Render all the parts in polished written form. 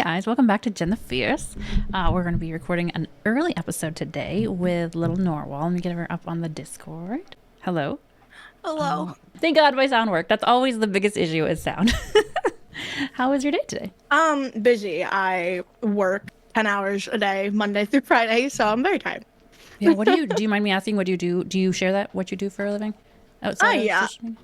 guys, welcome back to Jen the Fierce. We're going to be recording an early episode today with Little Norwal. Let me get her up on the Discord. Hello. Hello. Thank God my sound worked. That's always the biggest issue is sound. How was your day today? Busy. I work 10 hours a day, Monday through Friday, so I'm very tired. Yeah, what do you mind me asking what you do? Do you share that, what you do for a living? Outside of Yeah. social media?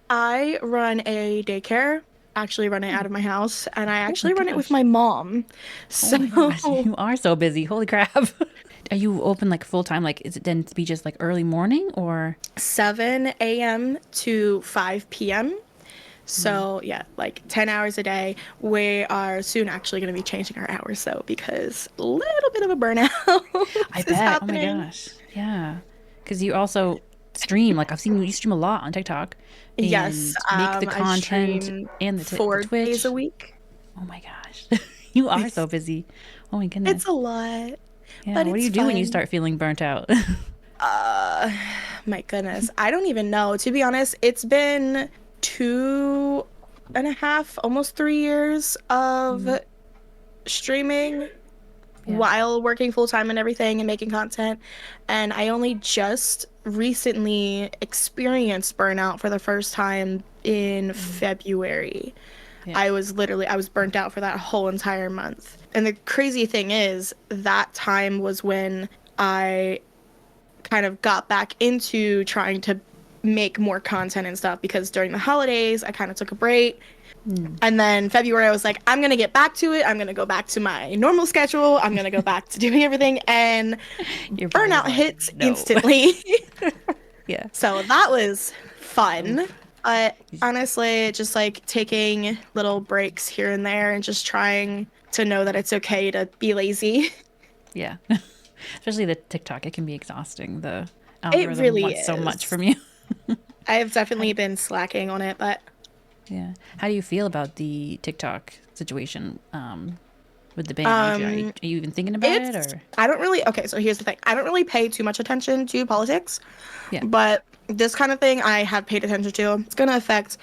I run a daycare, actually run it out of my house, and I actually run it with gosh. my mom. So Oh my gosh, you are so busy. Holy crap. Are you open like full time? Like, is it then to be just like early morning or? 7 a.m. to 5 p.m. So yeah, like 10 hours a day. We are soon actually going to be changing our hours though, because a little bit of a burnout I is bet. happening. Oh my gosh. Yeah. Because you also stream. Like I've seen you stream a lot on TikTok Yes, and make the I content stream and the 4 days a Twitch. week. Oh my gosh. You are so busy. Oh my goodness. It's a lot, Yeah. but What do it's you do when you fun. start feeling burnt out? Uh, my goodness. I don't even know. To be honest, it's been 2.5, almost 3 years of streaming Yeah. while working full time and everything and making content. And I only just recently experienced burnout for the first time in February. Yeah. I was burnt out for that whole entire month. And the crazy thing is, that time was when I kind of got back into trying to make more content and stuff because during the holidays, I kind of took a break. And then February, I was like, I'm going to get back to it. I'm going to go back to my normal schedule. I'm going to go back to doing everything. And Your body's burnout like, hits no. instantly. Yeah. So that was fun. But honestly, just like taking little breaks here and there and just trying to know that it's okay to be lazy. Yeah. Especially the TikTok. It can be exhausting. The It algorithm really wants so much is. from you. I have definitely been slacking on it, but Yeah. How do you feel about the TikTok situation with the ban? Are you even thinking about it it's or? I don't really okay, so here's the thing. I don't really pay too much attention to politics, Yeah. but this kind of thing I have paid attention to. It's gonna affect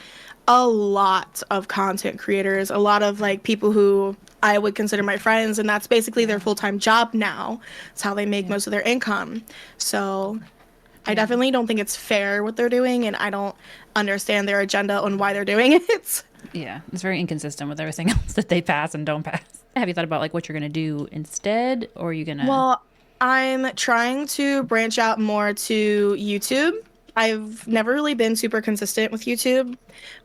a lot of content creators, a lot of like people who I would consider my friends, and that's basically their full-time job now. It's how they make Yeah. most of their income. So I Yeah. definitely don't think it's fair what they're doing, and I don't understand their agenda on why they're doing it. Yeah. It's very inconsistent with everything else that they pass and don't pass. Have you thought about like what you're gonna do instead, or are you gonna? Well, I'm trying to branch out more to YouTube. I've never really been super consistent with YouTube,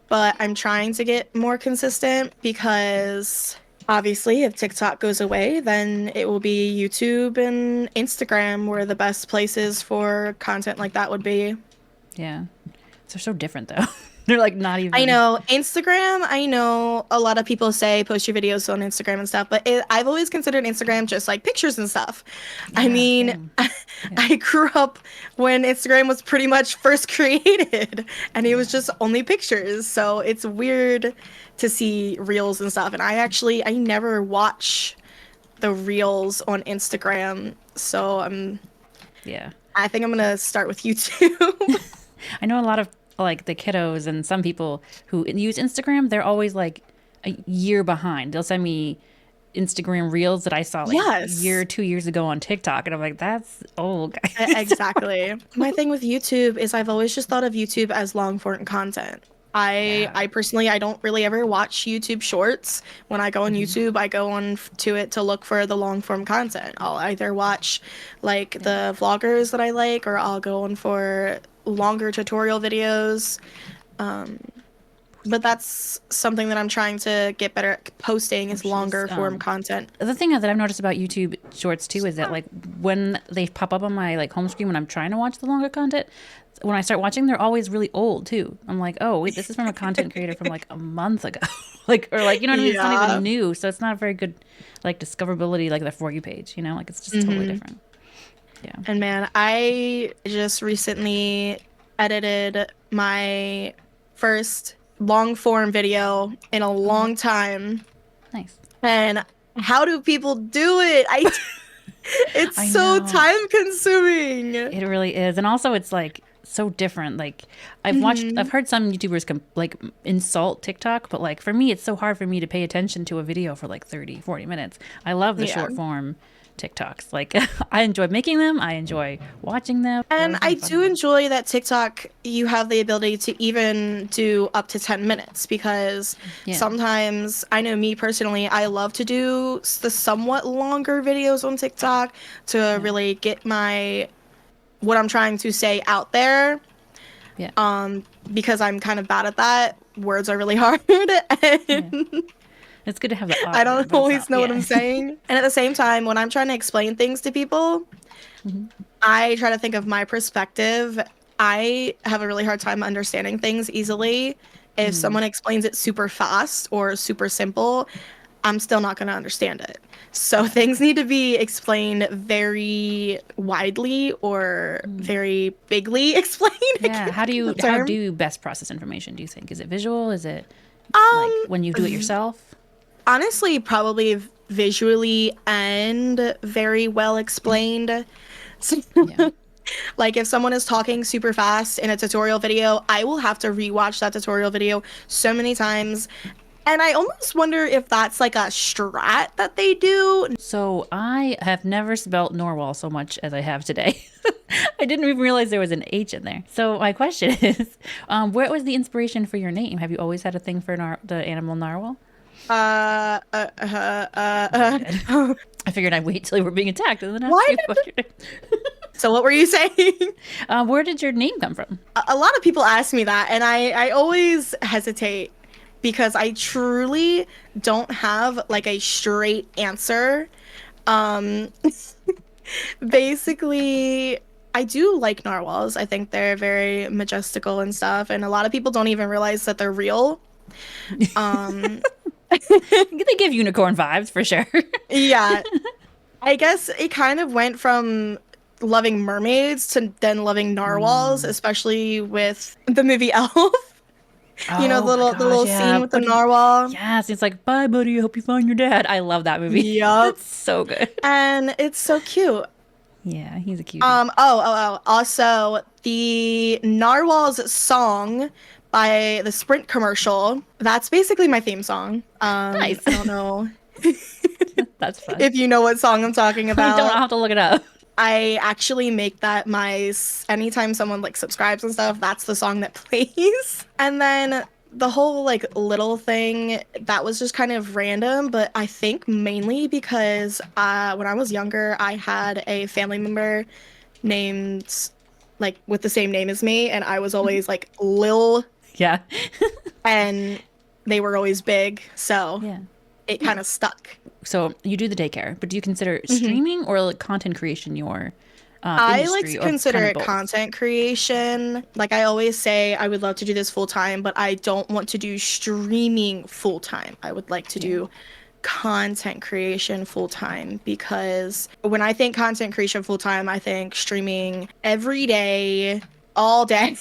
but I'm trying to get more consistent because obviously, if TikTok goes away, then it will be YouTube and Instagram where the best places for content like that would be. Yeah. They're so different though. They're like not I even. know Instagram, I know a lot of people say post your videos on Instagram and stuff, but I've always considered Instagram just like pictures and stuff. I Yeah. mean, Same. Yeah. I grew up when Instagram was pretty much first created and it was just only pictures. So it's weird to see reels and stuff. And I never watch the reels on Instagram. So Yeah. I think I'm gonna start with YouTube. I know a lot of like the kiddos and some people who use Instagram, they're always like a year behind. They'll send me Instagram reels that I saw like a year Yes. or 2 years ago on TikTok. And I'm like, that's old, guys. Exactly. My thing with YouTube is I've always just thought of YouTube as long form content. Yeah. I personally I don't really ever watch YouTube shorts. When I go on YouTube, I go on to it to look for the long form content. I'll either watch like the vloggers that I like or I'll go on for longer tutorial videos. But that's something that I'm trying to get better at posting is Which is longer form content. the thing that I've noticed about YouTube shorts too is that like when they pop up on my like home screen when I'm trying to watch the longer content, when I start watching, they're always really old too. I'm like, oh wait, this is from a content creator from like a month ago, like or like you know what I mean? It's not Yeah. even new, so it's not a very good like discoverability like the For You page. You know, like it's just totally different. Yeah. And man, I just recently edited my first long form video in a long time. Nice. And how do people do it? it's I so know. time consuming. It really is. And also it's like so different. Like I've heard some YouTubers like insult TikTok, but like for me, it's so hard for me to pay attention to a video for like 30, 40 minutes. I love the Yeah. short form TikToks. Like I enjoy making them. I enjoy watching them. And They're I really fun. do enjoy that TikTok, you have the ability to even do up to 10 minutes because Yeah. sometimes, I know me personally, I love to do the somewhat longer videos on TikTok to really get what I'm trying to say out there. Yeah. Because I'm kind of bad at that. Words are really hard. And It's good to have the audio, I don't but it's always not, know what yeah. I'm saying. And at the same time, when I'm trying to explain things to people, I try to think of my perspective. I have a really hard time understanding things easily. If someone explains it super fast or super simple, I'm still not going to understand it. So things need to be explained very widely or very bigly explained. I Yeah. can't How do think you of the term. best process information, do you think? Is it visual? Is it like Um, when you do it yourself? Honestly, probably visually and very well explained. So, Yeah. like if someone is talking super fast in a tutorial video, I will have to rewatch that tutorial video so many times. And I almost wonder if that's like a strat that they do. So I have never spelt Norwal so much as I have today. I didn't even realize there was an H in there. So my question is, where was the inspiration for your name? Have you always had a thing for the animal narwhal? Uh, uh, uh, uh, uh. I figured I'd wait till you were being attacked and then ask Why you did about your name. So what were you saying? Where did your name come from? A lot of people ask me that, and I always hesitate because I truly don't have like a straight answer. Um, Basically, I do like narwhals. I think they're very majestical and stuff, and a lot of people don't even realize that they're real. Um, They give unicorn vibes for sure. yeah, I guess it kind of went from loving mermaids to then loving narwhals, especially with the movie Elf. You know, Oh my the gosh, little yeah. scene with the narwhal. Yes, it's like, bye, buddy. I hope you find your dad. I love that movie. Yup. It's so good. And it's so cute. Yeah, he's a cutie. Also, the Narwhal's song by the Sprint commercial, that's basically my theme song. Nice. I don't know That's fun. if you know what song I'm talking I don't about. have to look it up. I actually make that anytime someone like subscribes and stuff, that's the song that plays. And then the whole like little thing, that was just kind of random, but I think mainly because when I was younger, I had a family member named like with the same name as me, and I was always like Lil, Yeah. and they were always big, so Yeah. it kind of stuck. So you do the daycare, but do you consider streaming or like content creation your I like industry to or consider kind of it both? content creation. Like I always say, I would love to do this full time, but I don't want to do streaming full time. I would like to do content creation full time because when I think content creation full time, I think streaming every day, all day.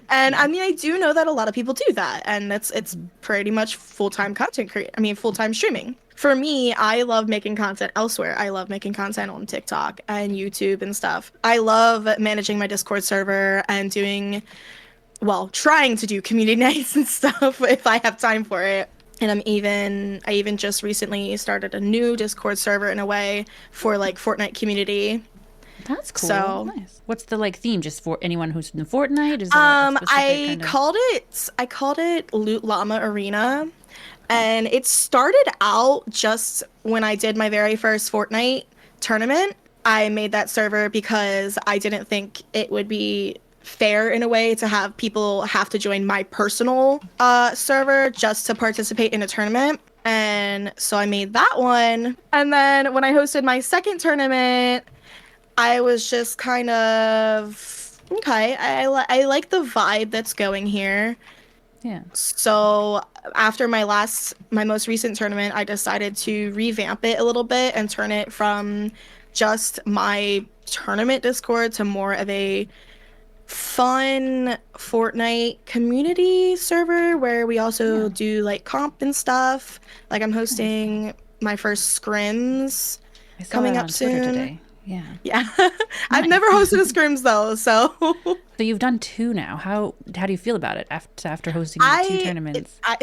And I mean, I do know that a lot of people do that, and it's pretty much full-time full-time streaming. For me, I love making content elsewhere. I love making content on TikTok and YouTube and stuff. I love managing my Discord server and trying to do community nights and stuff if I have time for it. And I even just recently started a new Discord server in a way for like Fortnite community. That's cool. So- Nice. What's the like theme? Just for anyone who's in Fortnite? Is there a specific I kind of... called it Loot Llama Arena, and it started out just when I did my very first Fortnite tournament. I made that server because I didn't think it would be fair in a way to have people have to join my personal server just to participate in a tournament. And so I made that one. And then when I hosted my second tournament, I was just kind of okay. I like the vibe that's going here. Yeah. So after my most recent tournament, I decided to revamp it a little bit and turn it from just my tournament Discord to more of a fun Fortnite community server where we also do like comp and stuff. Like I'm hosting my first scrims I saw coming that up on Twitter soon. today. Yeah. Yeah. I've Nice. never hosted a scrims though, so So you've done two now. How do you feel about it after hosting the two I tournaments? I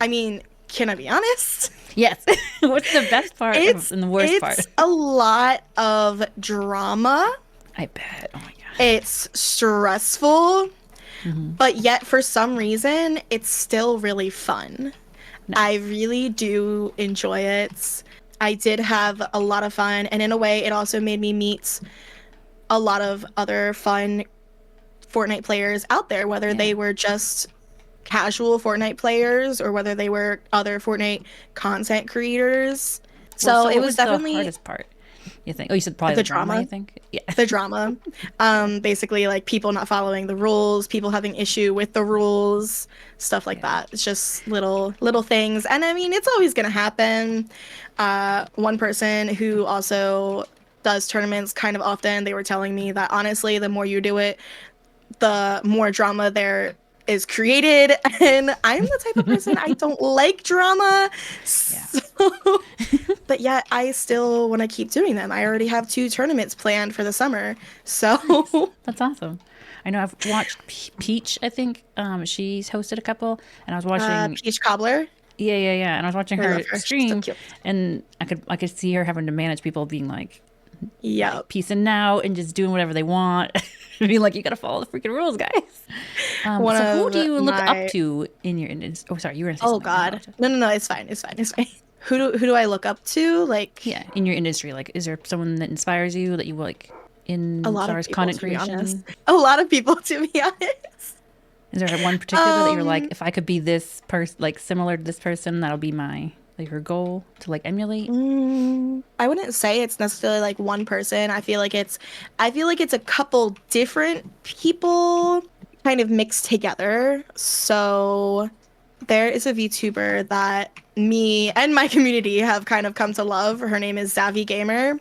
I mean, can I be honest? Yes. What's the best part and the worst part? It's a lot of drama. I bet. Oh my god. It's stressful, Hmm. but yet for some reason it's still really fun. I Nice. really do enjoy it. I did have a lot of fun, and in a way it also made me meet a lot of other fun Fortnite players out there, whether Yeah. they were just casual Fortnite players or whether they were other Fortnite content creators. Well, So so it what was was the definitely hardest part, you think? Oh, you said probably the the drama, you drama. think? Yeah. The drama. Basically like people not following the rules, people having issue with the rules, stuff like Yeah. that. It's just little things. And I mean, it's always gonna happen. One person who also does tournaments kind of often, they were telling me that honestly, the more you do it, the more drama there is created. And I'm the type of person I don't like drama. Yeah. So, but yet I still want to keep doing them. I already have 2 tournaments planned for the summer. Nice. So, That's awesome. I know I've watched Peach, I think. She's hosted a couple, and I was watching. Peach Cobbler, Yeah, yeah, yeah. And I was watching I her love her. She's so stream, cute. and I could see her having to manage people being like Yep. peacing out and just doing whatever they want. Being like, you gotta follow the freaking rules, guys. One So who do of you look up my to in your industry? Oh, sorry, you were gonna say Oh something. I God. apologize. No, it's fine. It's fine. It's fine. Who do I look up to? Like Yeah, in your industry, like, is there someone that inspires you that you like a in as lot far of as people, content to be honest. creation? A lot of people, to be honest. Is there one particular that you're like, Um, if I could be this person, like similar to this person, that'll be my like your goal to like emulate? I wouldn't say it's necessarily like one person. I feel like it's a couple different people kind of mixed together. So there is a VTuber that me and my community have kind of come to love. Her name is Zavi Gamer.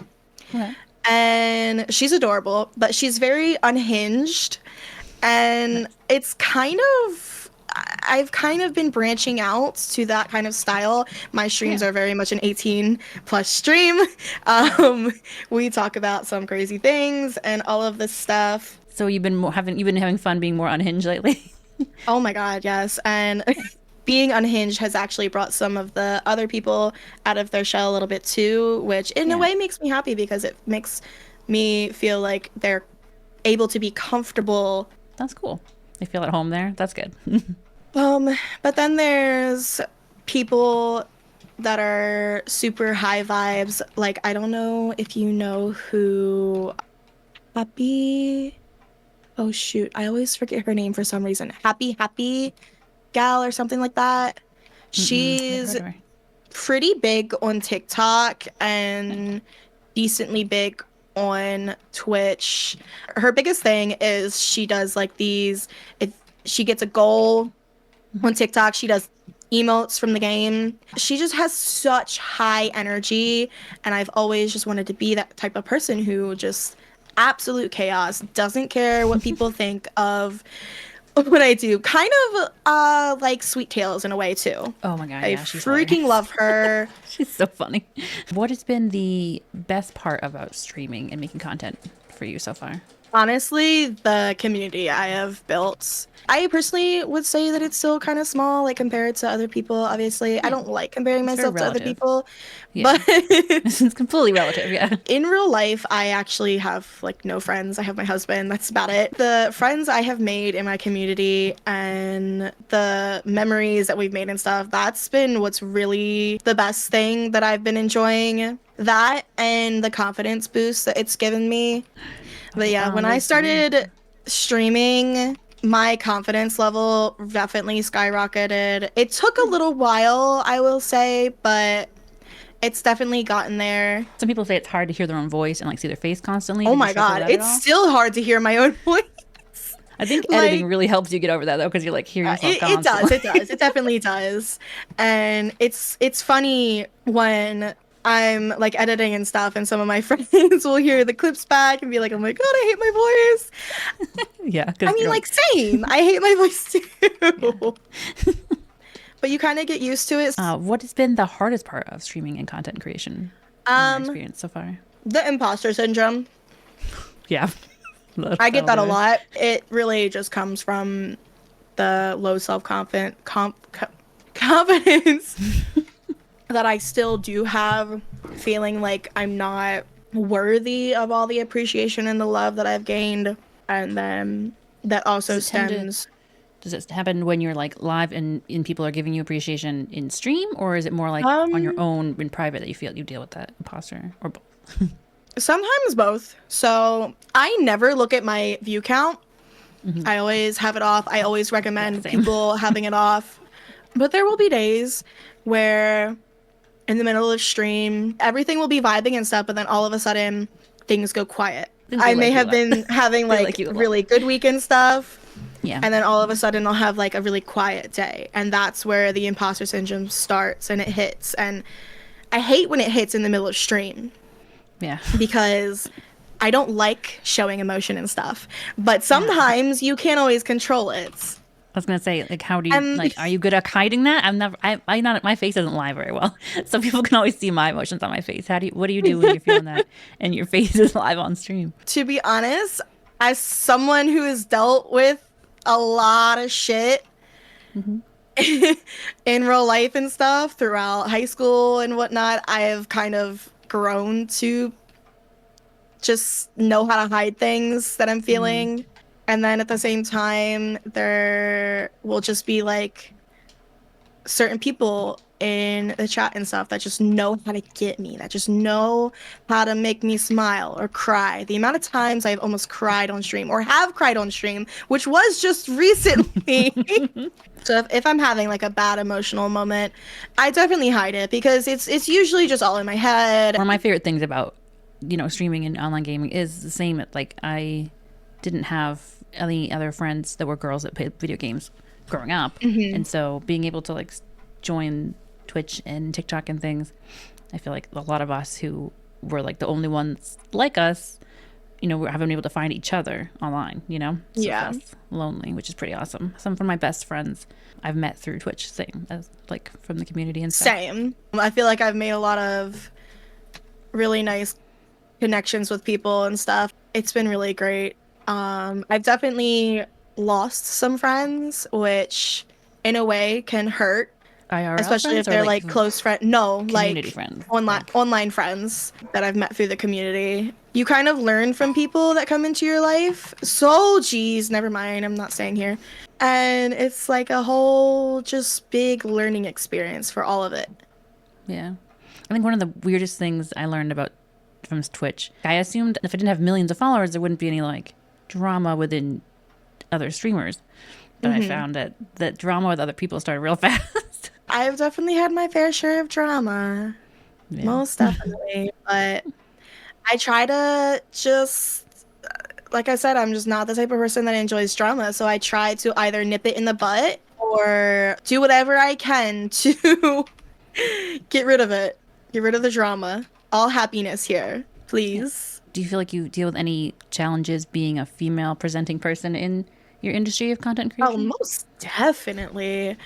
Okay. And she's adorable, but she's very unhinged. And Nice. it's kind of, I've kind of been branching out to that kind of style. My streams Yeah. are very much an 18 plus stream. Um, we talk about some crazy things and all of this stuff. So you've been having fun being more unhinged lately? Oh my God, yes. And being unhinged has actually brought some of the other people out of their shell a little bit too, which in a Yeah, way makes me happy because it makes me feel like they're able to be comfortable. that's cool. They feel at home there. That's good. But then there's people that are super high vibes. Like, I don't know if you know who Happy. Oh shoot, I always forget her name for some reason. Happy gal or something like that. Never heard She's of her. pretty big on TikTok Nice. and decently big on Twitch. Her biggest thing is she does like these, if she gets a goal on TikTok, she does emotes from the game. She just has such high energy, and I've always just wanted to be that type of person who just absolute chaos, doesn't care what people think of what I do. Kind of like Sweet Tails in a way too. Oh my god, I yeah, she's freaking hilarious. love her. She's so funny. What has been the best part about streaming and making content for you so far? Honestly, the community I have built. I personally would say that it's still kind of small, like compared to other people. Obviously, I Yeah, don't like comparing it's very myself to other relative. people, Yeah, but it's completely relative. Yeah. in real life, I actually have like no friends. I have my husband. That's about it. The friends I have made in my community and the memories that we've made and stuff, that's been what's really the best thing that I've been enjoying. That and the confidence boost that it's given me. But yeah, when I Those three. started streaming, my confidence level definitely skyrocketed. It took a little while, I will say, but it's definitely gotten there. Some people say it's hard to hear their own voice and like see their face constantly. Oh Did you my struggle with God, that at it's all? still hard to hear my own voice. I think editing Like, really helps you get over that though, because you're like hear yourself it does, constantly. it definitely does. And it's funny when I'm like editing and stuff, and some of my friends will hear the clips back and be like, "Oh my God, I hate my voice." Yeah, I because mean, like, same. I hate my voice yeah. too. But you kind of get used to it. What has been the hardest part of streaming and content creation in your Um, experience so far? The imposter syndrome. Yeah. I get that a lot. It really just comes from the low self-confidence confidence that I still do have, feeling like I'm not worthy of all the appreciation and the love that I've gained. And then that also stems. Does it happen when you're like live and people are giving you appreciation in stream, or is it more like on your own in private that you feel you deal with that imposter, or both? Sometimes both. So I never look at my view count. I always have it off. I always recommend people having it off. But there will be days where in the middle of stream, everything will be vibing and stuff, but then all of a sudden things go quiet. I may have been having like really good week and stuff. Yeah. And then all of a sudden I'll have like a really quiet day. And that's where the imposter syndrome starts and it hits. And I hate when it hits in the middle of stream. Yeah. Because I don't like showing emotion and stuff. But sometimes you can't always control it. I was gonna say, like, how do you like? Are you good at hiding that? I'm not. My face doesn't lie very well, so people can always see my emotions on my face. What do you do when you're feeling that and your face is live on stream? To be honest, as someone who has dealt with a lot of shit in real life and stuff throughout high school and whatnot, I have kind of grown to just know how to hide things that I'm feeling. And then at the same time, there will just be like certain people in the chat and stuff that just know how to get me, that just know how to make me smile or cry. The amount of times I've almost cried on stream or have cried on stream, which was just recently. So if I'm having like a bad emotional moment, I definitely hide it because it's usually just all in my head. One of my favorite things about, streaming and online gaming is the same. Like, I didn't have any other friends that were girls that played video games growing up. And so being able to like join Twitch and TikTok and things, I feel like a lot of us who were like the only ones like us, haven't been able to find each other online, So that's lonely, which is pretty awesome. Some of my best friends I've met through Twitch, same as like from the community and stuff. Same. I feel like I've made a lot of really nice connections with people and stuff. It's been really great. I've definitely lost some friends, which in a way can hurt. IRL especially if they're like close friends. No, like friends. Online friends that I've met through the community. You kind of learn from people that come into your life. So, geez, never mind. I'm not staying here. And it's like a whole just big learning experience for all of it. Yeah. I think one of the weirdest things I learned from Twitch, I assumed if I didn't have millions of followers, there wouldn't be any like drama within other streamers. But I found that drama with other people started real fast. I've definitely had my fair share of drama. Yeah. Most definitely. But I try to just, like I said, I'm just not the type of person that enjoys drama. So I try to either nip it in the butt or do whatever I can to get rid of it. Get rid of the drama. All happiness here, please. Do you feel like you deal with any challenges being a female presenting person in your industry of content creation? Oh, most definitely.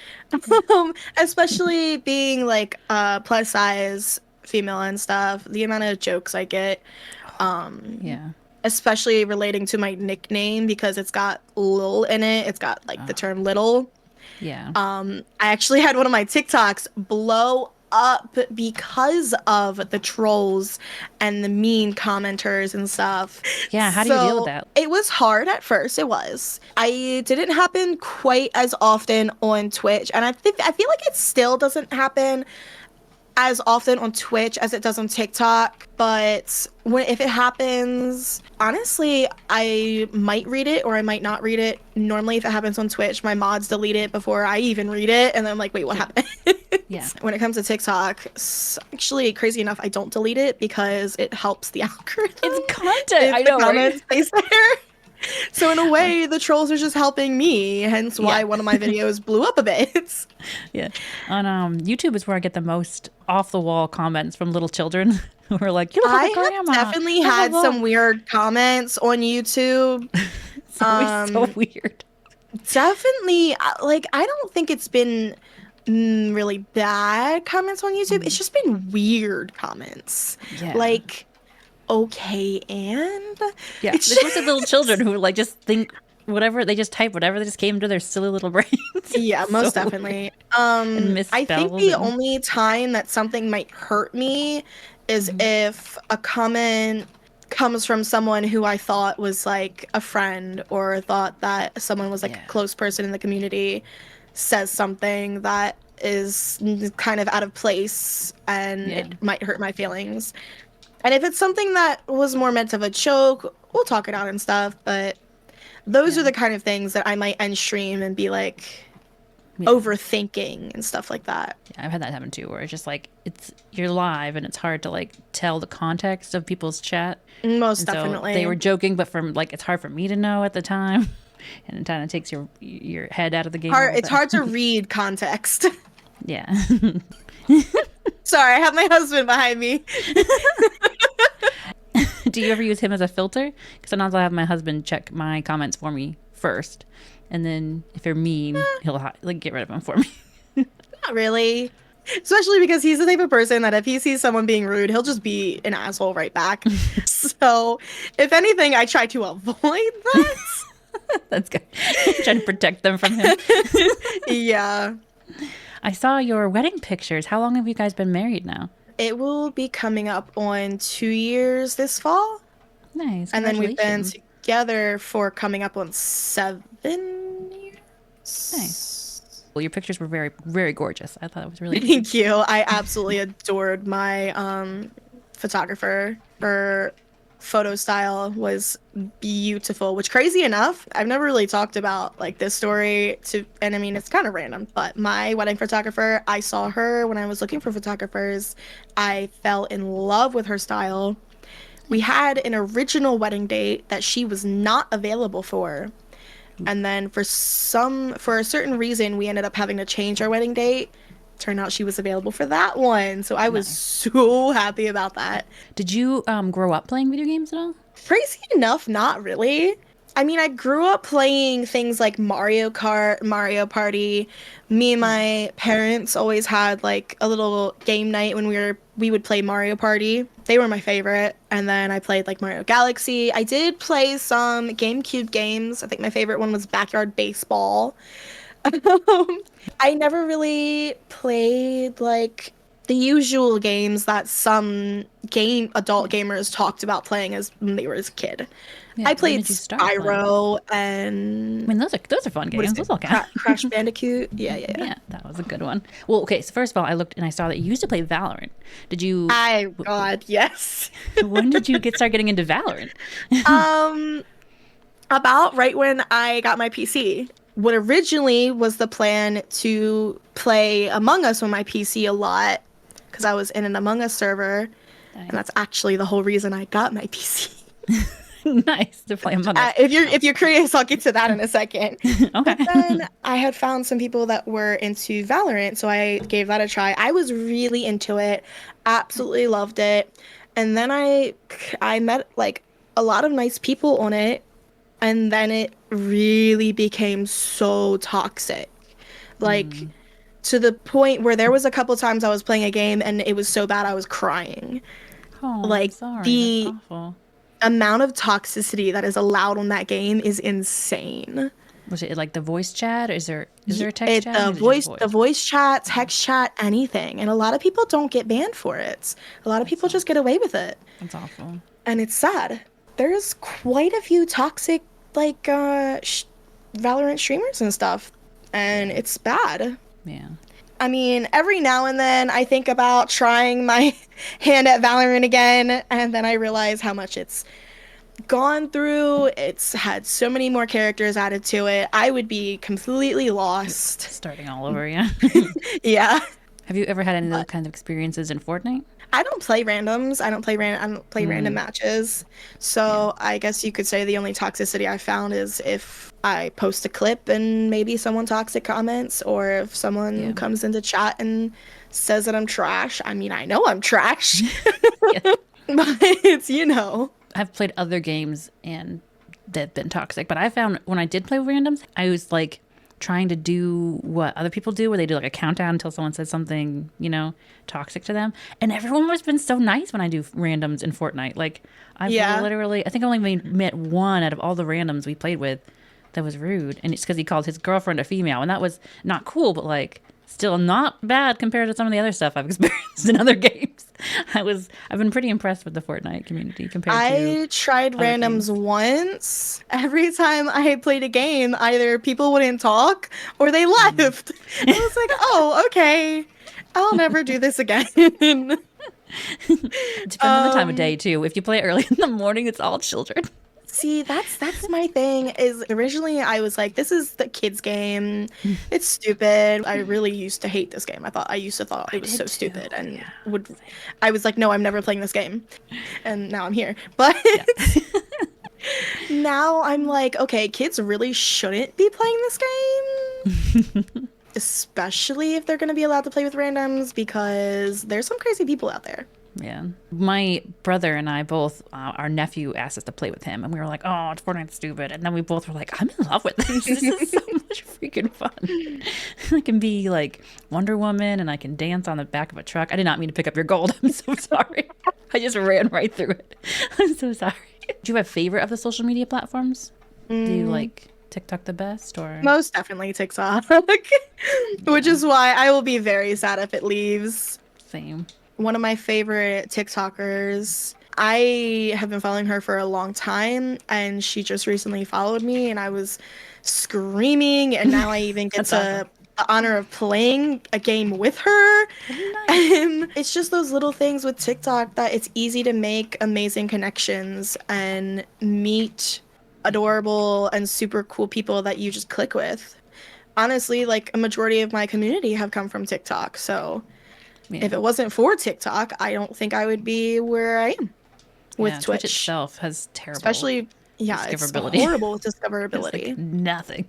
Especially being like plus size female and stuff. The amount of jokes I get. Yeah. Especially relating to my nickname because it's got lil in it. It's got like the term little. Yeah. I actually had one of my TikToks blow up because of the trolls and the mean commenters and stuff. Yeah, how do you deal with that? It was hard at first. It was. I didn't happen quite as often on Twitch, and I feel like it still doesn't happen as often on Twitch as it does on TikTok. But if it happens, honestly, I might read it or I might not read it. Normally, if it happens on Twitch, my mods delete it before I even read it, and then I'm like, wait, what happened? Yeah. When it comes to TikTok, actually, crazy enough, I don't delete it because it helps the algorithm. It's content. I know, right? Stays there. So in a way, the trolls are just helping me, hence why one of my videos blew up a bit. Yeah. On YouTube is where I get the most off-the-wall comments from little children who are like, "You look like a grandma." I have definitely had some weird comments on YouTube. It's always so weird. Definitely, like, I don't think it's been really bad comments on YouTube. It's just been weird comments. Yeah. Like, okay, and Yeah, it's there's mostly little children who like just think whatever, they just type whatever they just came into their silly little brains. yeah, It's so most weird. definitely. And I think misspells the and only time that something might hurt me is Mhm. if a comment comes from someone who I thought was like a friend or thought that someone was like a Yeah, close person in the community says something that is kind of out of place and yeah, it might hurt my feelings. And if it's something that was more meant of a joke, we'll talk it out and stuff, but those are yeah, the kind of things that I might end stream and be like yeah. overthinking and stuff like that. Yeah, I've had that happen too, where it's just like it's you're live and it's hard to like tell the context of people's chat, Most and so they were definitely. joking, but from like it's hard for me to know at the time, and it kind of takes your head out of the game a little It's bit. hard to read context. Yeah. Sorry, I have my husband behind me. Do you ever use him as a filter? Because sometimes I have my husband check my comments for me first, and then if they're mean, he'll like get rid of them for me. Not really. Especially because he's the type of person that if he sees someone being rude, he'll just be an asshole right back. So, if anything, I try to avoid that. That's good. Trying to protect them from him. Yeah. I saw your wedding pictures. How long have you guys been married now? It will be coming up on 2 years this fall. Nice. And then we've been Congratulations. together for coming up on 7 years. Nice. Well, your pictures were very, very gorgeous. I thought it was really cute. Thank you. I absolutely adored my photographer. Her photo style was beautiful, which crazy enough, I've never really talked about like this story to, and I mean it's kind of random, but my wedding photographer, I saw her when I was looking for photographers. I fell in love with her style. We had an original wedding date that she was not available for. And then for a certain reason, we ended up having to change our wedding date. Turned out she was available for that one. So I was Nice. so happy about that. Did you grow up playing video games at all? Crazy enough, not really. I mean, I grew up playing things like Mario Kart, Mario Party. Me and Nice. my parents always had like a little game night when we would play Mario Party. They were my favorite. And then I played like Mario Galaxy. I did play some GameCube games. I think my favorite one was Backyard Baseball. I never really played like the usual games that some game adult gamers talked about playing as when they were as a kid. Yeah. I When played did you start playing? Spyro I and mean, those are fun what is games. it? Those all count. Crash Bandicoot. Yeah, yeah, yeah. Yeah, that was a good one. Well, okay. So first of all, I looked and I saw that you used to play Valorant. Did you? I God, yes. When did you start getting into Valorant? Um, about right when I got my PC. What originally was the plan to play Among Us on my PC a lot because I was in an Among Us server, and Nice. that's actually the whole reason I got my PC. Nice to play Among Us. If you're curious, I'll get to that in a second. Okay. But then I had found some people that were into Valorant, so I gave that a try. I was really into it, absolutely loved it, and then I met like a lot of nice people on it, and then it really became so toxic, like to the point where there was a couple times I was playing a game and it was so bad I was crying. Oh, I'm Like sorry. That's the awful. amount of toxicity that is allowed on that game is insane. Was it like the voice chat? Is there a text chat? Or The is it just voice chat, text chat, anything. And a lot of people don't get banned for it. A lot of people just get away with it. That's awful. And it's sad. There's quite a few toxic like Valorant streamers and stuff. And it's bad. Yeah. I mean, every now and then I think about trying my hand at Valorant again, and then I realize how much it's gone through. It's had so many more characters added to it. I would be completely lost. Starting all over, yeah. Yeah. Have you ever had any of those kinds of experiences in Fortnite? I don't play randoms. I don't play random matches. So I guess you could say the only toxicity I found is if I post a clip and maybe someone toxic comments, or if someone comes into chat and says that I'm trash. I mean, I know I'm trash. Yeah. But it's. I've played other games and they've been toxic, but I found when I did play with randoms, I was like trying to do what other people do, where they do like a countdown until someone says something, you know, toxic to them. And everyone has been so nice when I do randoms in Fortnite. Like, I've literally, I think I only met one out of all the randoms we played with that was rude. And it's because he called his girlfriend a female. And that was not cool, but like, still not bad compared to some of the other stuff I've experienced in other games. I've been pretty impressed with the Fortnite community compared to I tried randoms once. Every time I played a game, either people wouldn't talk or they left. I was like, oh, okay. I'll never do this again. Depends on the time of day too. If you play early in the morning, it's all children. See, that's my thing. Is originally I was like, this is the kids game. It's stupid. I really used to hate this game. I used to thought it was so stupid, and I was like, no, I'm never playing this game. And now I'm here. But now I'm like, okay, kids really shouldn't be playing this game. Especially if they're going to be allowed to play with randoms, because there's some crazy people out there. Yeah. My brother and I both, our nephew asked us to play with him, and we were like, oh, Fortnite's stupid. And then we both were like, I'm in love with this. This is so much freaking fun. I can be like Wonder Woman, and I can dance on the back of a truck. I did not mean to pick up your gold. I'm so sorry. I just ran right through it. I'm so sorry. Do you have a favorite of the social media platforms? Do you like TikTok the best, or? Most definitely TikTok. Which is why I will be very sad if it leaves. Same. One of my favorite TikTokers, I have been following her for a long time, and she just recently followed me, and I was screaming, and now I even get the honor of playing a game with her. And it's just those little things with TikTok that it's easy to make amazing connections and meet adorable and super cool people that you just click with. Honestly, like, a majority of my community have come from TikTok, so... Yeah. If it wasn't for TikTok, I don't think I would be where I am with Twitch. Twitch itself has terrible discoverability. It's horrible with discoverability. It's like nothing.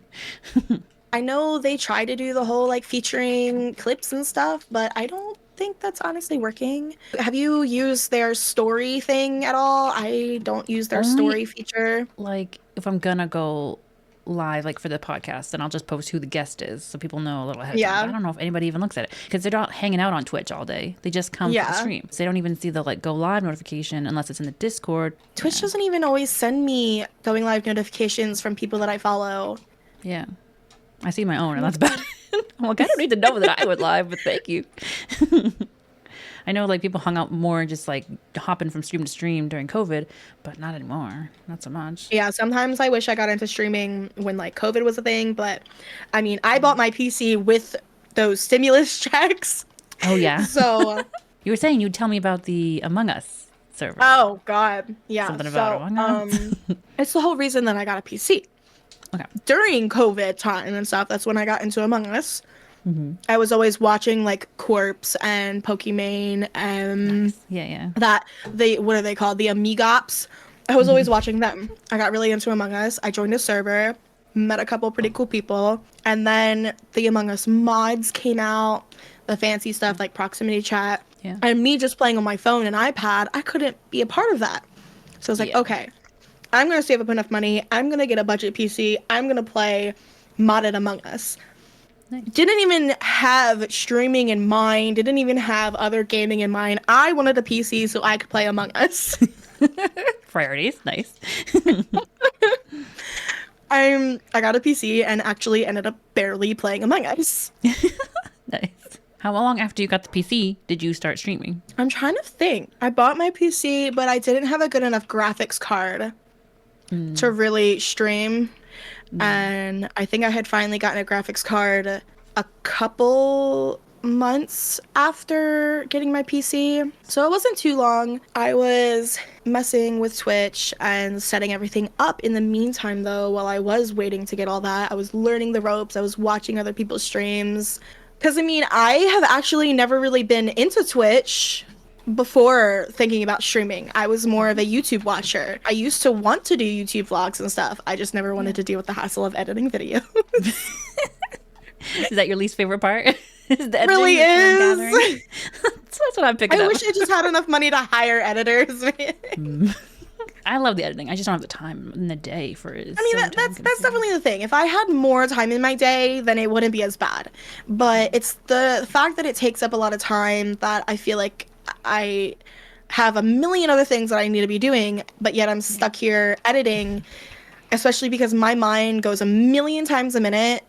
I know they try to do the whole like featuring clips and stuff, but I don't think that's honestly working. Have you used their story thing at all? I don't use their story feature. Like, if I'm gonna go live, like for the podcast, then I'll just post who the guest is so people know a little ahead of time. But I don't know if anybody even looks at it, because they're not hanging out on Twitch all day. They just come to the stream, so they don't even see the like go live notification unless it's in the Discord. Twitch doesn't even always send me going live notifications from people that I follow. Yeah, I see my own, and that's about it. I'm like, I don't need to know that I went live, but thank you. I know, like, people hung out more just, like, hopping from stream to stream during COVID, but not anymore. Not so much. Yeah, sometimes I wish I got into streaming when, like, COVID was a thing, but, I mean, I bought my PC with those stimulus checks. Oh, yeah? So... You were saying you'd tell me about the Among Us server. Oh, God. Yeah. Something about Among Us? It's the whole reason that I got a PC. Okay. During COVID time and stuff, that's when I got into Among Us. Mm-hmm. I was always watching like Corpse and Pokimane and nice. Yeah. What are they called? The Amigops. I was always watching them. I got really into Among Us. I joined a server, met a couple pretty cool people, and then the Among Us mods came out, the fancy stuff like proximity chat. Yeah. And me just playing on my phone and iPad, I couldn't be a part of that. So I was like, okay, I'm gonna save up enough money. I'm gonna get a budget PC. I'm gonna play modded Among Us. Nice. Didn't even have streaming in mind, didn't even have other gaming in mind. I wanted a PC so I could play Among Us. Priorities, nice. I got a PC and actually ended up barely playing Among Us. Nice. How long after you got the PC did you start streaming? I'm trying to think. I bought my PC, but I didn't have a good enough graphics card to really stream. And I think I had finally gotten a graphics card a couple months after getting my PC. So it wasn't too long. I was messing with Twitch and setting everything up in the meantime, though, while I was waiting to get all that. I was learning the ropes. I was watching other people's streams. Because, I mean, I have actually never really been into Twitch before thinking about streaming. I was more of a YouTube watcher. I used to want to do YouTube vlogs and stuff. I just never wanted to deal with the hassle of editing videos. Is that your least favorite part? Is the editing? It really is. That's what I'm picking up. I wish I just had enough money to hire editors. I love the editing. I just don't have the time in the day for it. It's I mean, so that's definitely the thing. If I had more time in my day, then it wouldn't be as bad. But it's the fact that it takes up a lot of time that I feel like I have a million other things that I need to be doing, but yet I'm stuck here editing, especially because my mind goes a million times a minute.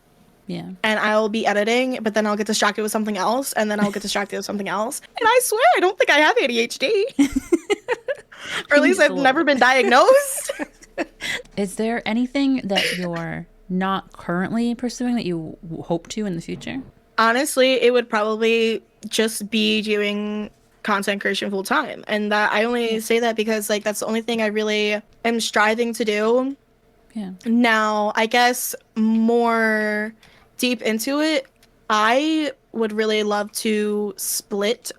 Yeah. And I'll be editing, but then I'll get distracted with something else, and then I'll get distracted with something else. And I swear, I don't think I have ADHD. Or at least I've never been diagnosed. Is there anything that you're not currently pursuing that you hope to in the future? Honestly, it would probably just be doing content creation full time. And that I only say that because like that's the only thing I really am striving to do. Yeah. Now, I guess more deep into it, I would really love to split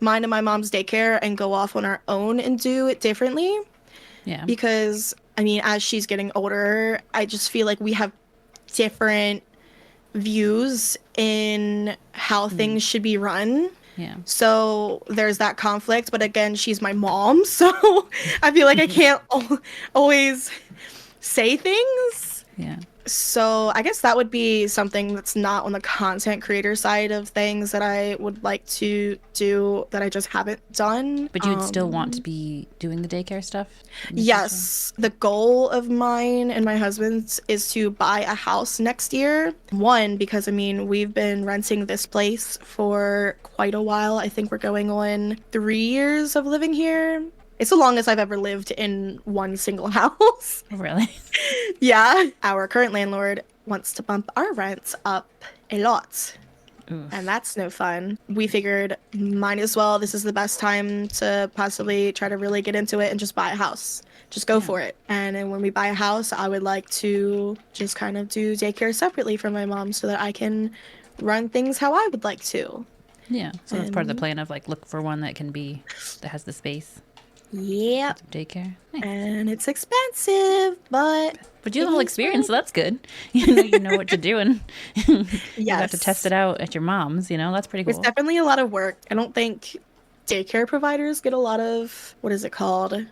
mine and my mom's daycare and go off on our own and do it differently. Yeah. Because, I mean, as she's getting older, I just feel like we have different views in how things should be run. Yeah. So there's that conflict. But again, she's my mom. So I feel like I can't always say things. Yeah. So I guess that would be something that's not on the content creator side of things that I would like to do that I just haven't done. But you'd still want to be doing the daycare stuff? Yes. The goal of mine and my husband's is to buy a house next year. One, because I mean, we've been renting this place for quite a while. I think we're going on 3 years of living here. It's the longest I've ever lived in one single house. Really? Yeah. Our current landlord wants to bump our rents up a lot. Oof. And that's no fun. We figured might as well, this is the best time to possibly try to really get into it and just buy a house. Just go for it. And then when we buy a house, I would like to just kind of do daycare separately from my mom so that I can run things how I would like to. Yeah. So that's part of the plan of like look for one that has the space. Yep. Daycare. Nice. And it's expensive, but you have the whole experience, so that's good. You know what you're doing. You yes. have to test it out at your mom's, that's pretty cool. It's definitely a lot of work. I don't think daycare providers get a lot of, what is it called?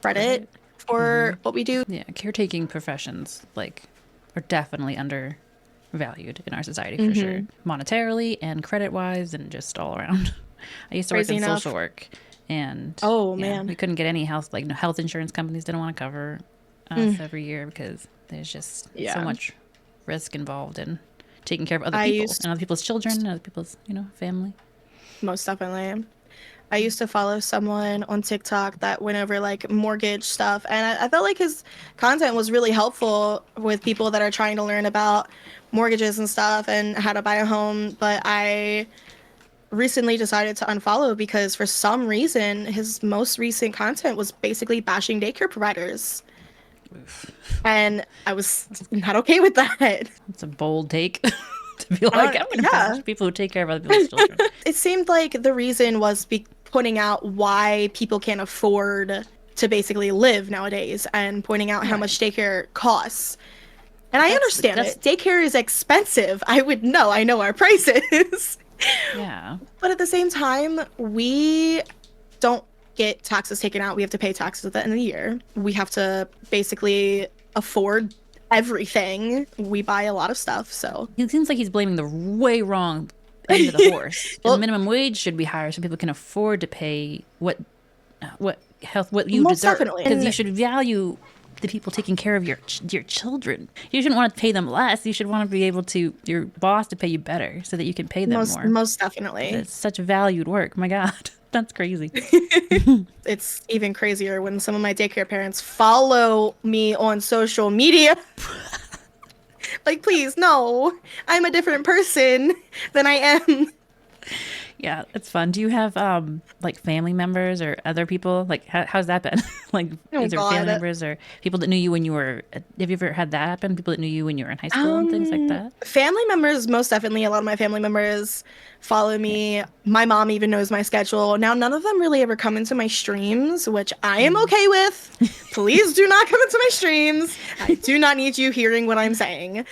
Credit for what we do. Yeah, caretaking professions are definitely undervalued in our society for sure. Monetarily and credit-wise and just all around. I used to work in social work. And man, we couldn't get any health insurance companies didn't want to cover us every year because there's just so much risk involved in taking care of other people and other people's children and other people's family. Most definitely. I used to follow someone on TikTok that went over mortgage stuff, and I felt like his content was really helpful with people that are trying to learn about mortgages and stuff and how to buy a home. But I recently decided to unfollow because for some reason his most recent content was basically bashing daycare providers. And I was not okay with that. It's a bold take to be like, I'm going to bash people who take care of other people's children. It seemed like the reason was pointing out why people can't afford to basically live nowadays and pointing out how much daycare costs. And I understand it. Daycare is expensive. I know our prices. Yeah. But at the same time, we don't get taxes taken out. We have to pay taxes at the end of the year. We have to basically afford everything. We buy a lot of stuff, so. It seems like he's blaming the way wrong end of the horse. Well, the minimum wage should be higher so people can afford to pay what you most deserve. Definitely. Because you should value the people taking care of your children. You shouldn't want to pay them less. You should want to be able to, your boss to pay you better so that you can pay them more. Most definitely. It's such valued work. My God, that's crazy. It's even crazier when some of my daycare parents follow me on social media. Please, no. I'm a different person than I am. Yeah, it's fun. Do you have family members or other people? How's that been? Is there family members or people that knew you when you were? Have you ever had that happen? People that knew you when you were in high school and things like that. Family members, most definitely. A lot of my family members follow me. My mom even knows my schedule. Now, none of them really ever come into my streams, which I am okay with. Please do not come into my streams. I do not need you hearing what I'm saying.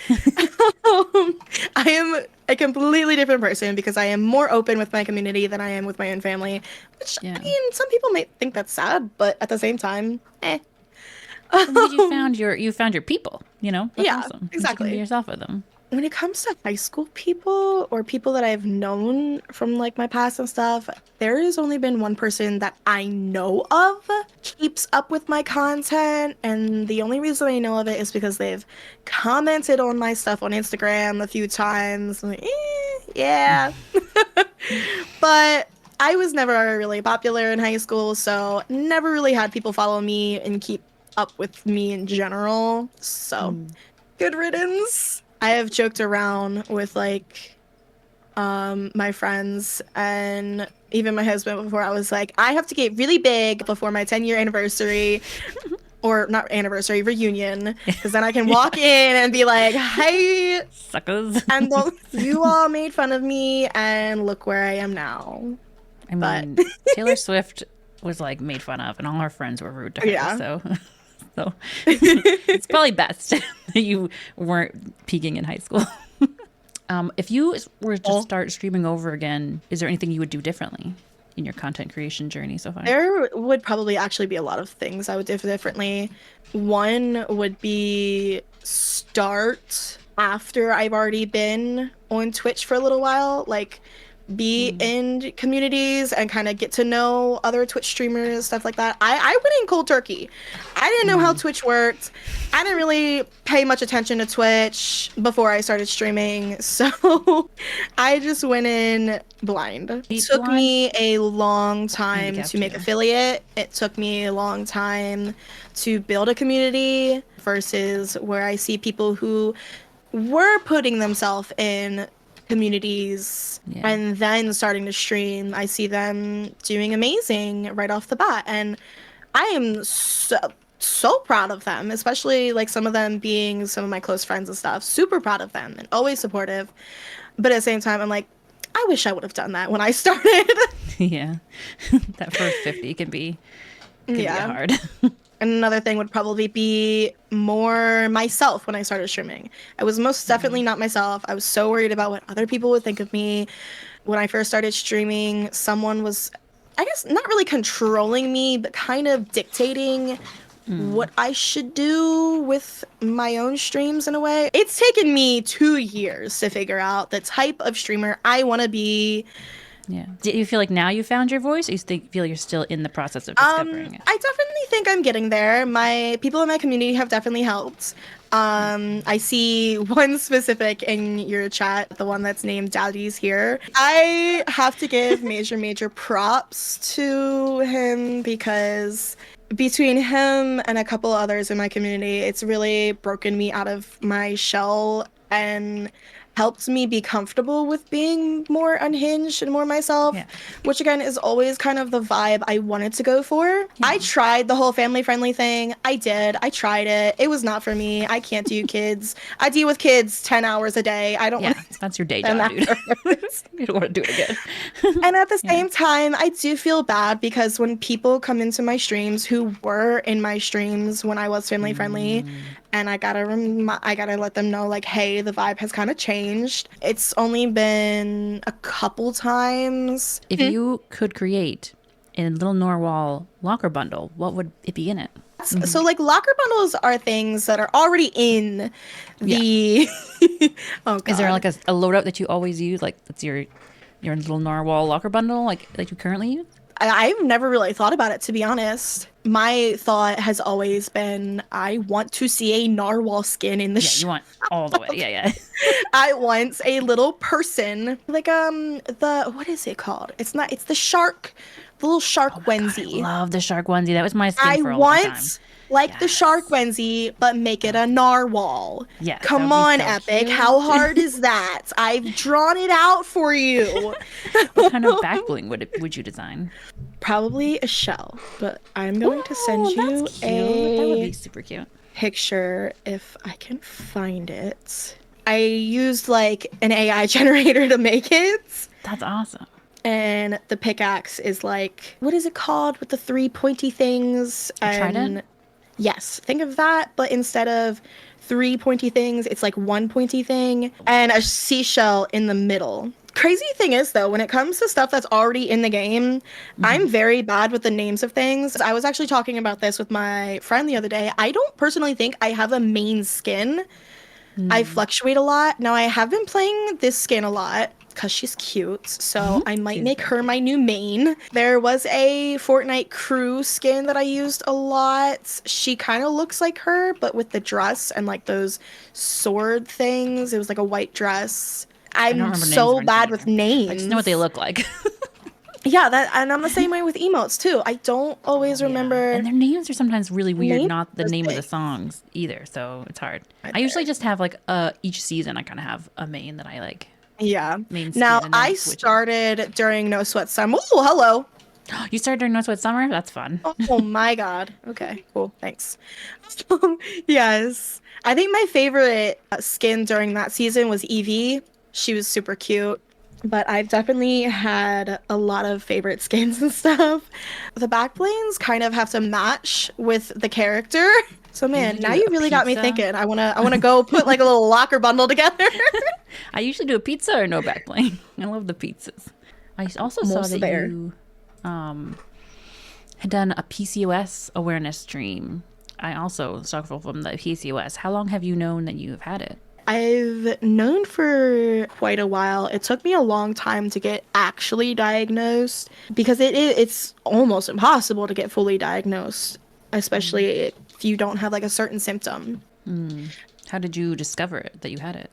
I am a completely different person because I am more open with my community than I am with my own family. Which, I mean, some people might think that's sad, but at the same time, Because you found your people, you know? That's Yeah, awesome. You can be exactly. yourself with them. When it comes to high school people or people that I've known from like my past and stuff, there has only been one person that I know of keeps up with my content, and the only reason I know of it is because they've commented on my stuff on Instagram a few times. I'm like, yeah. But I was never really popular in high school, so never really had people follow me and keep up with me in general. So, good riddance. I have joked around with like my friends and even my husband before. I was like, I have to get really big before my 10-year anniversary, or not anniversary, reunion, because then I can walk in and be like, hey, Suckers. and you all made fun of me and look where I am now. I But mean, Taylor Swift was like made fun of, and all her friends were rude to her. Yeah. So it's probably best that you weren't peaking in high school. If you were to start streaming over again, is there anything you would do differently in your content creation journey so far? There would probably actually be a lot of things I would do differently. One would be start after I've already been on Twitch for a little while, like be in communities and kind of get to know other Twitch streamers, stuff like that. I went in cold turkey. I didn't know how Twitch worked. I didn't really pay much attention to Twitch before I started streaming, so I just went in blind. It took me a long time to make affiliate. It took me a long time to build a community versus where I see people who were putting themselves in communities and then starting to stream. I see them doing amazing right off the bat, and I am so proud of them, especially like some of them being some of my close friends and stuff. Super proud of them and always supportive, but at the same time I'm like, I wish I would have done that when I started. Yeah. That first 50 can be hard. And another thing would probably be more myself when I started streaming. I was most definitely not myself. I was so worried about what other people would think of me. When I first started streaming, someone was, I guess, not really controlling me, but kind of dictating what I should do with my own streams in a way. It's taken me 2 years to figure out the type of streamer I want to be. Yeah. Do you feel like now you found your voice, or you feel you're still in the process of discovering it? I definitely think I'm getting there. My people in my community have definitely helped. I see one specific in your chat, the one that's named Daddy's Here. I have to give major props to him, because between him and a couple others in my community, it's really broken me out of my shell and helped me be comfortable with being more unhinged and more myself, which again is always kind of the vibe I wanted to go for. I tried the whole family friendly thing. I tried it. It was not for me. I can't do kids. I deal with kids 10 hours a day. I don't want to. That's your day job, dude. You don't want to do it again. And at the same time, I do feel bad because when people come into my streams who were in my streams when I was family friendly, and I gotta let them know, like, hey, the vibe has kind of changed. It's only been a couple times. If you could create a little Narwhal locker bundle, what would it be in it? So like locker bundles are things that are already in the oh God. Is there like a loadout that you always use, like that's your little Narwhal locker bundle, like you currently use? I've never really thought about it, to be honest. My thought has always been, I want to see a narwhal skin in the shop. You want all the way. Yeah. I want a little person, like what is it called? It's the shark, the little shark onesie. God, I love the shark onesie. That was my skin for a long time. Like the shark onesie, but make it a narwhal. Yeah. Come on, so Epic. Cute. How hard is that? I've drawn it out for you. What kind of back bling would you design? Probably a shell, but I'm going to send you that would be super cute. Picture if I can find it. I used like an AI generator to make it. That's awesome. And the pickaxe is like, what is it called with the 3 pointy things? A trident? Yes, think of that, but instead of 3 pointy things, it's like 1 pointy thing and a seashell in the middle. Crazy thing is, though, when it comes to stuff that's already in the game, I'm very bad with the names of things. I was actually talking about this with my friend the other day. I don't personally think I have a main skin. I fluctuate a lot. Now, I have been playing this skin a lot because she's cute, so I might She's make very her my new main. There was a Fortnite crew skin that I used a lot. She kind of looks like her, but with the dress and like those sword things. It was like a white dress. I don't I'm remember names of so anything bad with either. I just know what they names. look like. Yeah, that, and I'm the same way with emotes too. I don't always Yeah. And remember their names are sometimes really weird, names not the of name of the things. songs either, so it's hard. Right I usually there. just have like each season I kind of have a main that I like, Yeah. main Now skin, and then I I switch it. started during No Sweat Summer. Oh, hello. You started during No Sweat Summer? That's fun. Oh my God. Okay, cool. Thanks. Yes. I think my favorite skin during that season was Evie. She was super cute. But I've definitely had a lot of favorite skins and stuff. The backblanes kind of have to match with the character. So I man, usually now do you a really got me pizza. thinking. I wanna go put like a little locker bundle together. I usually do a pizza or no back bling. I love the pizzas. I also saw Almost that there. you had done a PCOS awareness stream. I also suffer from the PCOS. How long have you known that you have had it? I've known for quite a while. It took me a long time to get actually diagnosed because it's almost impossible to get fully diagnosed, especially if you don't have like a certain symptom. How did you discover it that you had it?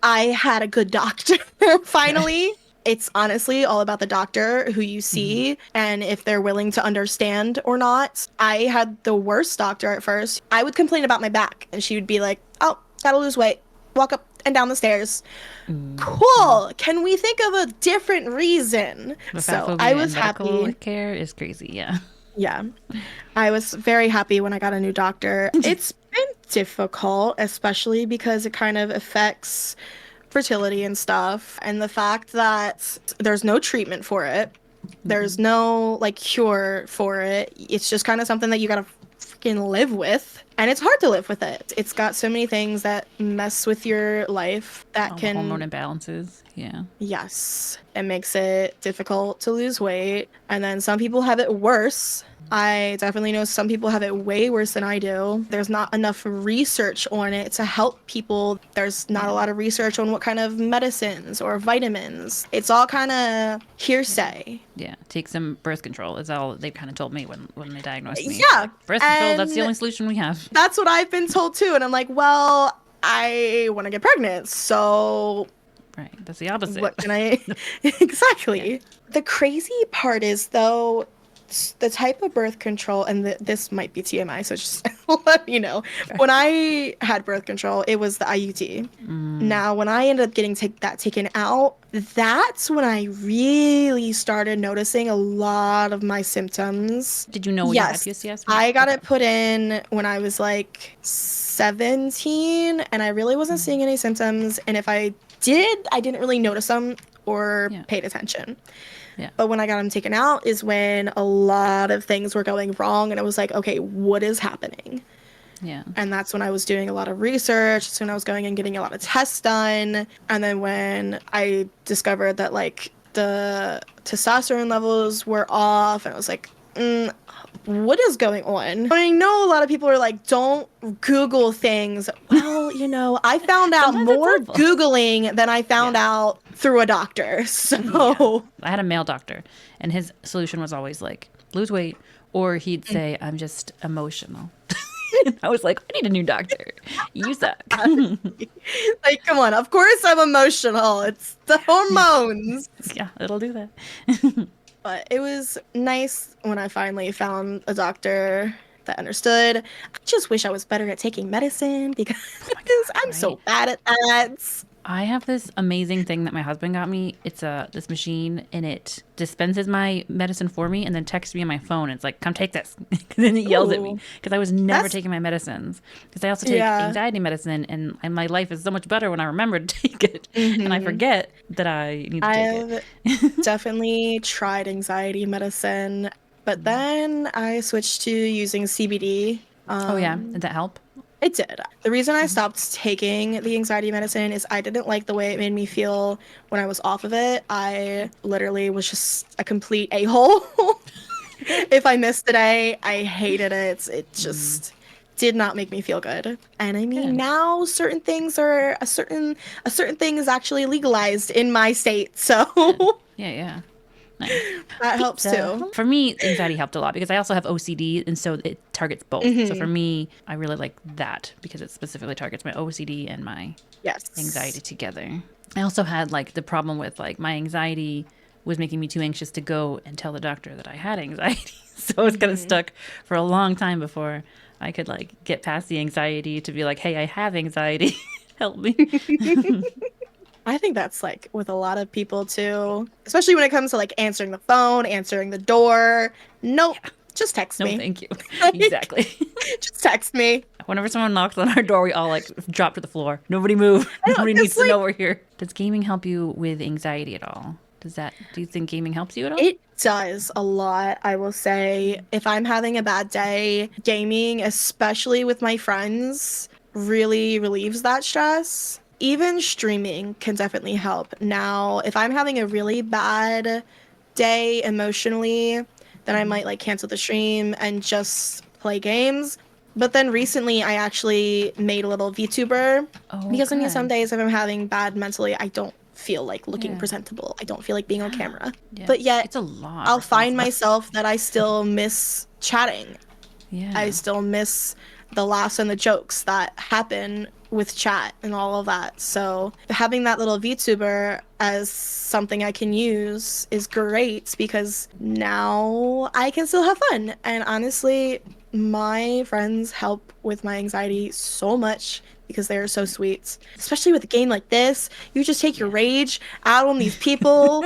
I had a good doctor finally. It's honestly all about the doctor who you see and if they're willing to understand or not. I had the worst doctor at first. I would complain about my back and she would be like, "Oh, gotta lose weight. Walk up and down the stairs." Cool. Can we think of a different reason? The fat So I phobia and was medical happy. care is crazy. Yeah. Yeah. I was very happy when I got a new doctor. It's been difficult, especially because it kind of affects fertility and stuff. And the fact that there's no treatment for it, there's no like cure for it. It's just kind of something that you gotta freaking live with. And it's hard to live with it. It's got so many things that mess with your life that All the hormone can, imbalances. Yeah. yes, it makes it difficult to lose weight. And then some people have it worse. I definitely know some people have it way worse than I do. There's not enough research on it to help people. There's not a lot of research on what kind of medicines or vitamins. It's all kind of hearsay. Yeah. Take some birth control is all they kind of told me when they diagnosed me. Yeah, Like, birth control, that's the and only solution we have. that's what I've been told too. And I'm like, well, I want to get pregnant. So Right. That's the opposite. what can I exactly? The crazy part is though the type of birth control, and this might be TMI, so just let me know. When I had birth control, it was the IUD. Now, when I ended up getting that taken out, that's when I really started noticing a lot of my symptoms. Did you know you had Yes, PCOS? I got it put in when I was like 17, and I really wasn't seeing any symptoms. And if I did, I didn't really notice them or Yeah. paid attention. Yeah. But when I got them taken out is when a lot of things were going wrong, and I was like, okay, what is happening? Yeah. And that's when I was doing a lot of research. That's when I was going and getting a lot of tests done. And then when I discovered that like the testosterone levels were off, and I was like, what is going on? I know a lot of people are like, don't Google things. Well, I found out Sometimes it's more helpful. Googling than I found out through a doctor. So I had a male doctor, and his solution was always like lose weight, or he'd say I'm just emotional. I was like, I need a new doctor. You suck. like, come on, of course I'm emotional. It's the hormones. Yeah, it'll do that. But it was nice when I finally found a doctor that understood. I just wish I was better at taking medicine because I'm so right? bad at that. I have this amazing thing that my husband got me. It's this machine, and it dispenses my medicine for me, and then texts me on my phone. It's like, "Come take this," and then he yells at me Ooh, because I was never that's taking my medicines. Because I also take yeah. anxiety medicine, and my life is so much better when I remember to take it, and I hmm forget that I need to take I've definitely tried anxiety medicine, but then I switched to using CBD. Oh yeah, did that help? It did. The reason I stopped taking the anxiety medicine is I didn't like the way it made me feel when I was off of it. I literally was just a complete a-hole. If I missed a day, I hated it. It just did not make me feel good. And I mean, Good. now certain things are a certain thing is actually legalized in my state. So Yeah, yeah. Nice. that helps too. For me, anxiety helped a lot because I also have OCD, and so it targets both. So for me, I really like that because it specifically targets my OCD and my Yes. anxiety together. I also had like the problem with like my anxiety was making me too anxious to go and tell the doctor that I had anxiety. So I was kind of stuck for a long time before I could like get past the anxiety to be like, hey, I have anxiety. Help me. I think that's like with a lot of people too, especially when it comes to like answering the phone, answering the door. Nope, just text No, me. thank you. Like, Exactly. just text me. Whenever someone knocks on our door, we all like drop to the floor. Nobody move. Nobody needs to know we're here. Does gaming help you with anxiety at all? Do you think gaming helps you at all? It does a lot, I will say. If I'm having a bad day, gaming, especially with my friends, really relieves that stress. Even streaming can definitely help. Now, if I'm having a really bad day emotionally, then I might like cancel the stream and just play games. But then recently, I actually made a little VTuber Oh, because I mean, some good. days if I'm having bad mentally, I don't feel like looking Yeah. presentable. I don't feel like being on camera. Yeah. But yet, It's a lot of I'll find responsibility. myself that I still miss chatting. Yeah. I still miss the laughs and the jokes that happen with chat and all of that. So having that little VTuber as something I can use is great because now I can still have fun. And honestly, my friends help with my anxiety so much because they are so sweet. Especially with a game like this, you just take your rage out on these people.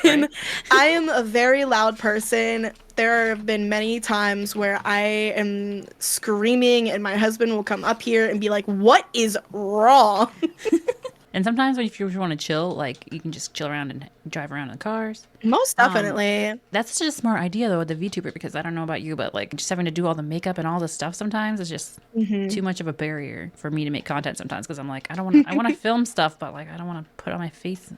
And Right. I am a very loud person. There have been many times where I am screaming and my husband will come up here and be like, "What is wrong?" And sometimes when if you want to chill, like you can just chill around and drive around in the cars. Most definitely. That's such a smart idea though with the VTuber because I don't know about you, but like just having to do all the makeup and all the stuff sometimes is just too much of a barrier for me to make content sometimes because I'm like I want to film stuff, but like I don't want to put on my face.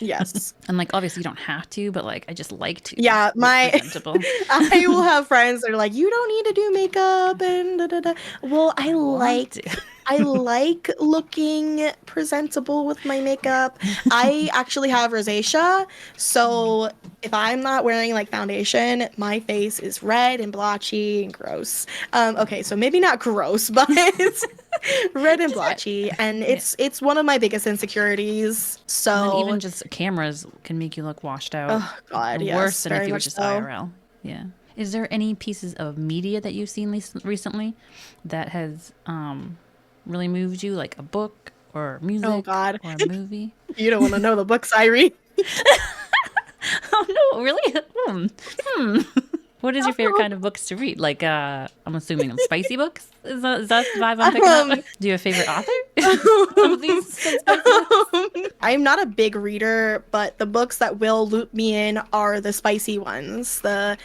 Yes. And like obviously you don't have to, but like I just like to. Yeah, look my presentable. I will have friends that are like, "You don't need to do makeup and da da da." Well, I Want like to. I like looking presentable with my makeup. I actually have rosacea, so if I'm not wearing like foundation, my face is red and blotchy and gross. Okay, so maybe not gross, but it's red and Just red. blotchy, and Yeah. it's one of my biggest insecurities. And then So, even just cameras can make you look washed out. oh God, And yes, worse than if very you were much just so. IRL. Yeah. Is there any pieces of media that you've seen recently that has really moved you, like a book or Oh music God, or a movie? you don't want to know the books I read. Oh no, really? What is your favorite kind of books to read? Like, I'm assuming spicy books. Is that the vibe I'm picking up? Do you have a favorite author? Some of these spicy books? I'm not a big reader, but the books that will loop me in are the spicy ones, the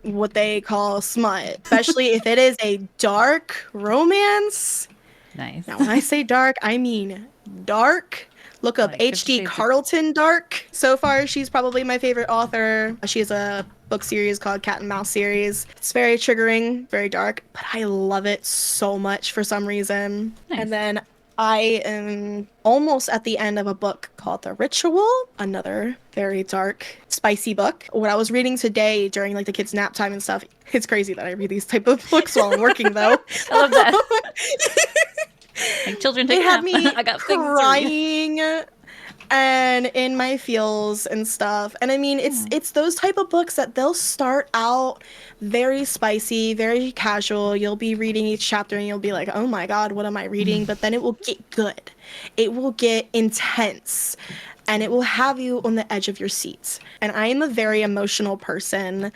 what they call smut, especially if it is a dark romance. Nice. Now, when I say dark, I mean dark. Look up Like 50 H.D. Shades of- Carlton Dark. So far, she's probably my favorite author. She has a book series called Cat and Mouse series. It's very triggering, very dark, but I love it so much for some reason. Nice. And then I am almost at the end of a book called The Ritual, another very dark, spicy book. What I was reading today during like the kids' nap time and stuff, it's crazy that I read these type of books while I'm working though. I love that. Like children take They a had nap. me I got things to read. crying and in my feels and stuff. And I mean, it's those type of books that they'll start out very spicy, very casual. You'll be reading each chapter and you'll be like, "Oh my God, what am I reading?" But then it will get good. It will get intense. And it will have you on the edge of your seat. And I am a very emotional person.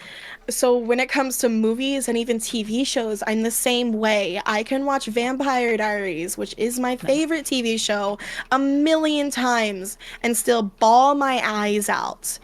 So when it comes to movies and even TV shows, I'm the same way. I can watch Vampire Diaries, which is my favorite TV show, a million times and still bawl my eyes out.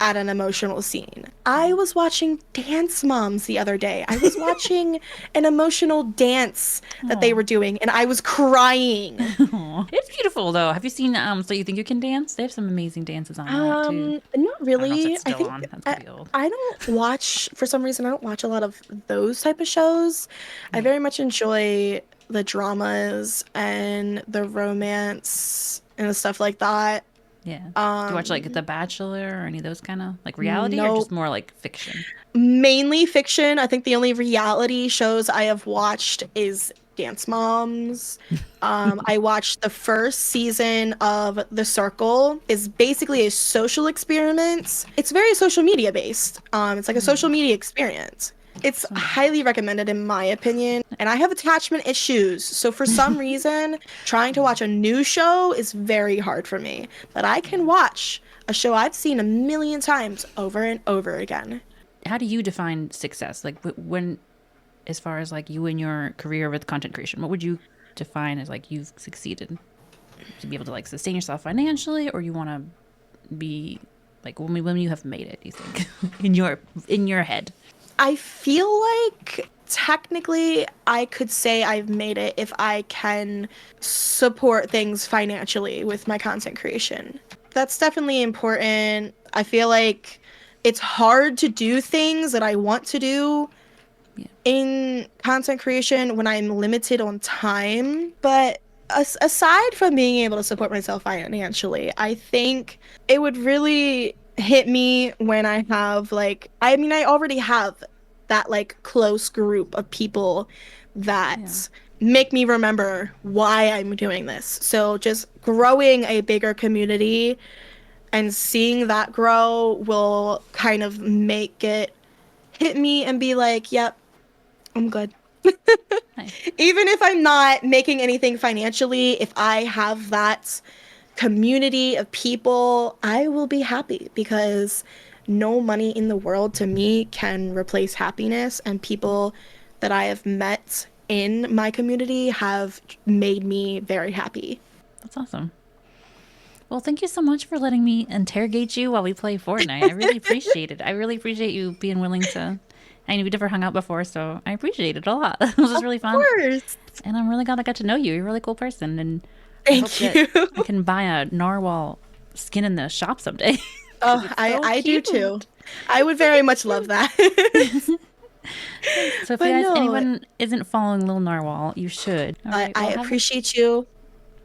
at an emotional scene. I was watching Dance Moms the other day. I was watching an emotional dance that they were doing, and I was crying. It's beautiful though. Have you seen So You Think You Can Dance? They have some amazing dances on that too. Not I don't know if really. it's I still think on. That's I, gonna be old. I don't watch, for some reason, I don't watch a lot of those type of shows. I Yeah. very much enjoy the dramas and the romance and the stuff like that. Yeah. Do you watch like Um, The Bachelor or any of those kind of like reality or just no, more like fiction? mainly fiction. I think the only reality shows I have watched is Dance Moms. I watched the first season of The Circle. Is basically a social experiment. It's very social media based. It's like a social media experience. It's highly recommended in my opinion, and I have attachment issues. So for some reason, trying to watch a new show is very hard for me. But I can watch a show I've seen a million times over and over again. How do you define success? Like when, as far as like you in your career with content creation, what would you define as like you've succeeded to be able to like sustain yourself financially, or you want to be like when you have made it? You think in your head? I feel like technically I could say I've made it if I can support things financially with my content creation. That's definitely important. I feel like it's hard to do things that I want to do Yeah. in content creation when I'm limited on time. But aside from being able to support myself financially, I think it would really hit me when I have like, I mean, I already have that like close group of people Yeah. that make me remember why I'm doing this. So just growing a bigger community and seeing that grow will kind of make it hit me and be like, yep, I'm good. Nice. Even if I'm not making anything financially, if I have that community of people, I will be happy because no money in the world to me can replace happiness. And people that I have met in my community have made me very happy. That's awesome. Well, thank you so much for letting me interrogate you while we play Fortnite. I really appreciate it. I really appreciate you being willing to. I know we never hung out before, so I appreciate it a lot. This was Of really fun, course. and I'm really glad I got to know you. You're a really cool person, and I hope Thank that you. I can buy a narwhal skin in the shop someday because Oh, it's I so I do too. cute. I would very much love that. So if you But guys, no, anyone isn't following Lil Narwhal, you should. All right. I Well, have a appreciate you.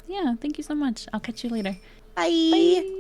yeah. Thank you so much. I'll catch you later. Bye. Bye.